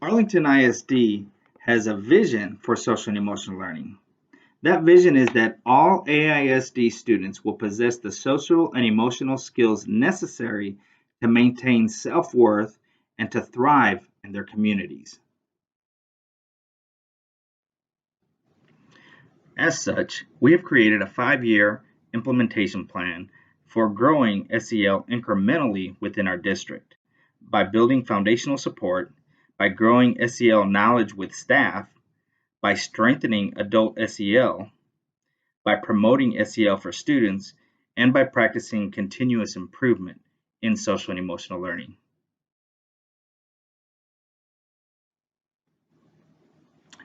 Arlington ISD has a vision for social and emotional learning. That vision is that all AISD students will possess the social and emotional skills necessary to maintain self-worth and to thrive in their communities. As such, we have created a 5-year implementation plan for growing S.E.L. incrementally within our district by building foundational support, by growing S.E.L. knowledge with staff, by strengthening adult S.E.L., by promoting S.E.L. for students, and by practicing continuous improvement in social and emotional learning.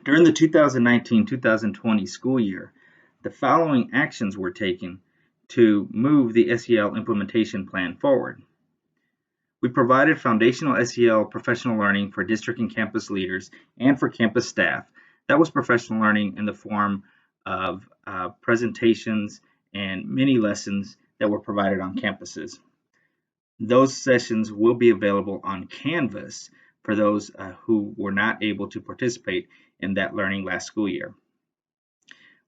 During the 2019-2020 school year, the following actions were taken to move the S.E.L. implementation plan forward. We provided foundational S.E.L. professional learning for district and campus leaders and for campus staff. That was professional learning in the form of presentations and mini lessons that were provided on campuses. Those sessions will be available on Canvas for those who were not able to participate in that learning last school year.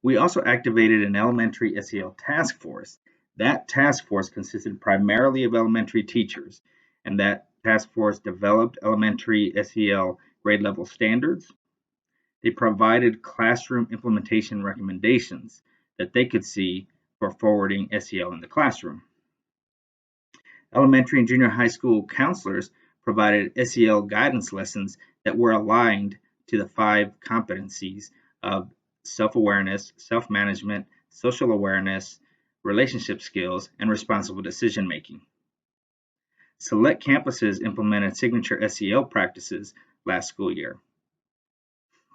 We also activated an elementary S.E.L. task force. That task force consisted primarily of elementary teachers, and that task force developed elementary S.E.L. grade level standards. They provided classroom implementation recommendations that they could see for forwarding S.E.L. in the classroom. Elementary and junior high school counselors provided S.E.L. guidance lessons that were aligned to the 5 competencies of self-awareness, self-management, social awareness, relationship skills, and responsible decision-making. Select campuses implemented signature S.E.L. practices last school year.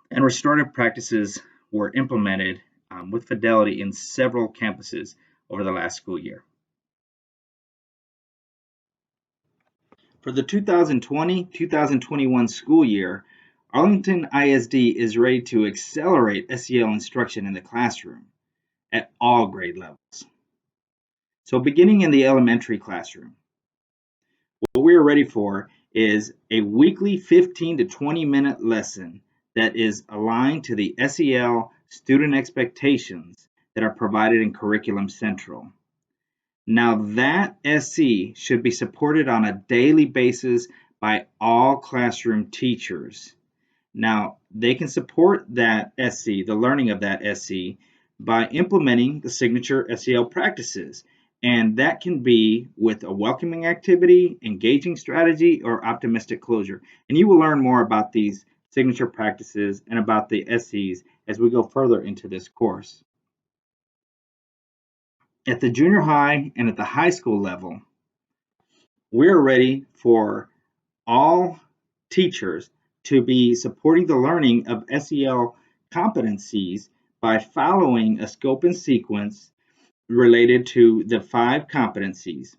And restorative practices were implemented with fidelity in several campuses over the last school year. For the 2020-2021 school year, Arlington ISD is ready to accelerate S.E.L. instruction in the classroom at all grade levels. So beginning in the elementary classroom, what we are ready for is a weekly 15 to 20 minute lesson that is aligned to the S.E.L. student expectations that are provided in Curriculum Central. Now that SC should be supported on a daily basis by all classroom teachers. Now they can support that SC, the learning of that SC, by implementing the signature S.E.L. practices. And that can be with a welcoming activity, engaging strategy, or optimistic closure. And you will learn more about these signature practices and about the SCs as we go further into this course. At the junior high and at the high school level, we're ready for all teachers to be supporting the learning of S.E.L. competencies by following a scope and sequence related to the 5 competencies.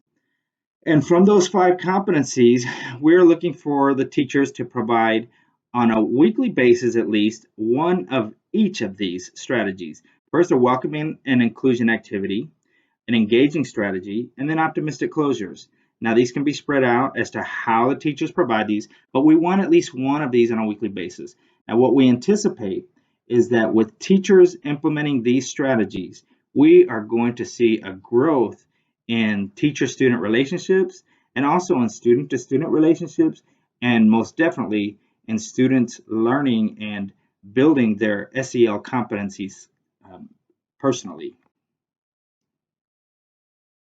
And from those 5 competencies, we're looking for the teachers to provide on a weekly basis at least one of each of these strategies. First, a welcoming and inclusion activity, an engaging strategy, and then optimistic closures. Now, these can be spread out as to how the teachers provide these, but we want at least one of these on a weekly basis. Now, what we anticipate is that with teachers implementing these strategies, we are going to see a growth in teacher-student relationships and also in student-to-student relationships, and most definitely in students learning and building their S.E.L. competencies personally.